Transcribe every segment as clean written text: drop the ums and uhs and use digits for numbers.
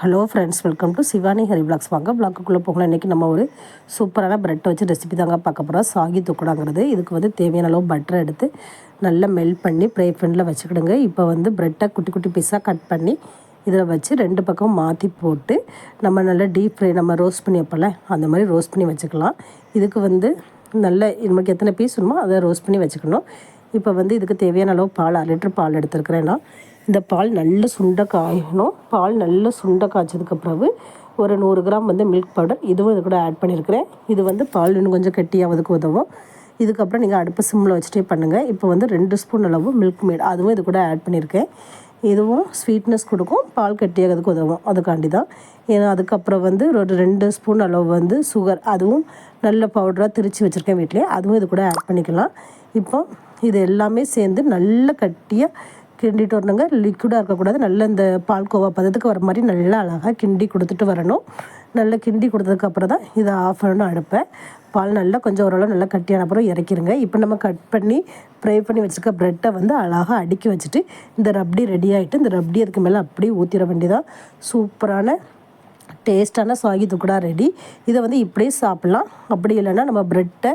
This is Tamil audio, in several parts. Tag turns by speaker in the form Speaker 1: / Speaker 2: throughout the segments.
Speaker 1: Hello friends, welcome to Shivani Hari vlogs. வாங்க விளாக்குள்ளே போகலாம். இன்றைக்கி நம்ம ஒரு சூப்பரான ப்ரெட்டை வச்சு ரெசிபி தாங்க பார்க்க போகிறோம். சாகி துக்கடாங்கிறது. இதுக்கு வந்து தேவையான அளவு பட்டரை எடுத்து நல்லா மெல்ட் பண்ணி ஃப்ரை பேனில் வச்சுக்கிடுங்க. இப்போ வந்து ப்ரெட்டை குட்டி குட்டி பீஸாக கட் பண்ணி இதில் வச்சு ரெண்டு பக்கம் மாற்றி போட்டு நம்ம நல்லா டீப் ஃப்ரை நம்ம ரோஸ்ட் பண்ணி வைப்போம்ல, அந்த மாதிரி ரோஸ்ட் பண்ணி வச்சுக்கலாம். இதுக்கு வந்து நல்ல நமக்கு எத்தனை பீஸ் வேணுமோ அதை ரோஸ்ட் பண்ணி வச்சுக்கணும். இப்போ வந்து இதுக்கு தேவையான அளவு பால் 1 லிட்டர் பால் எடுத்துருக்கிறேன்னா, இந்த பால் நல்ல சுண்டை காயணும். பால் நல்ல சுண்டை காய்ச்சதுக்கு பிறகு ஒரு 100 கிராம் வந்து மில்க் பவுடர் இதுவும் இது கூட ஆட் பண்ணியிருக்கிறேன். இது வந்து பால் இன்னும் கொஞ்சம் கெட்டியாகிறதுக்கு உதவும். இதுக்கப்புறம் நீங்கள் அடுப்பு சிம்மில் வச்சுட்டே பண்ணுங்கள். இப்போ வந்து 2 ஸ்பூன் அளவு மில்க் மேட் அதுவும் இது கூட ஆட் பண்ணியிருக்கேன். இதுவும் ஸ்வீட்னஸ் கொடுக்கும், பால் கெட்டியாகிறதுக்கு உதவும். அதுக்காண்டி தான். ஏன்னா அதுக்கப்புறம் வந்து ஒரு 2 ஸ்பூன் அளவு வந்து சுகர் அதுவும் நல்ல பவுடராக திரித்து வச்சுருக்கேன் வீட்டிலே, அதுவும் இது கூட ஆட் பண்ணிக்கலாம். இப்போ இது எல்லாமே சேர்ந்து நல்ல கட்டியாக கிண்டிட்டு வரணுங்க. லிக்விடாக இருக்கக்கூடாது. நல்ல இந்த பால்கோவா பதத்துக்கு வர மாதிரி நல்லா அழகாக கிண்டி கொடுத்துட்டு வரணும். நல்லா கிண்டி கொடுத்ததுக்கப்புறம் தான் இதை ஆஃப் பண்ணணும் அடுப்பை. பால் நல்லா கொஞ்சம் ஓரளவு நல்லா கட்டியான அப்புறம் இறக்கிடுங்க. இப்போ நம்ம கட் பண்ணி ஃப்ரை பண்ணி வச்சுருக்க ப்ரெட்டை வந்து அழகாக அடுக்கி வச்சுட்டு இந்த ரப்டி ரெடி ஆகிட்டு இந்த ரப்டி அதுக்கு மேலே அப்படியே ஊற்றிட வேண்டியதான். சூப்பரான டேஸ்ட்டான சாகி துக்குடா ரெடி. இதை வந்து இப்படியே சாப்பிட்லாம். அப்படி இல்லைன்னா நம்ம ப்ரெட்டை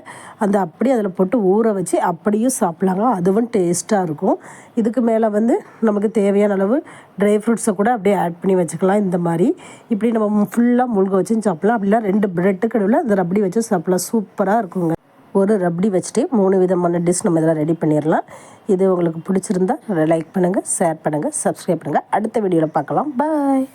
Speaker 1: அப்படியே அதில் போட்டு ஊற வச்சு அப்படியும் சாப்பிட்லாங்க. அதுவும் டேஸ்ட்டாக இருக்கும். இதுக்கு மேலே வந்து நமக்கு தேவையான அளவு ட்ரை ஃப்ரூட்ஸை கூட அப்படியே ஆட் பண்ணி வச்சுக்கலாம். இந்த மாதிரி இப்படி நம்ம ஃபுல்லாக மூழ்க வச்சும் சாப்பிட்லாம். அப்படிலாம் 2 ப்ரெட்டுக்கு நடுவில் இந்த ரப்டி வச்சு சாப்பிட்லாம். சூப்பராக இருக்குங்க. ஒரு ரப்டி வச்சுட்டு 3 விதமான டிஷ் நம்ம இதெல்லாம் ரெடி பண்ணிடலாம். இது உங்களுக்கு பிடிச்சிருந்தா லைக் பண்ணுங்கள், ஷேர் பண்ணுங்கள், சப்ஸ்கிரைப் பண்ணுங்கள். அடுத்த வீடியோவில் பார்க்கலாம். பாய்.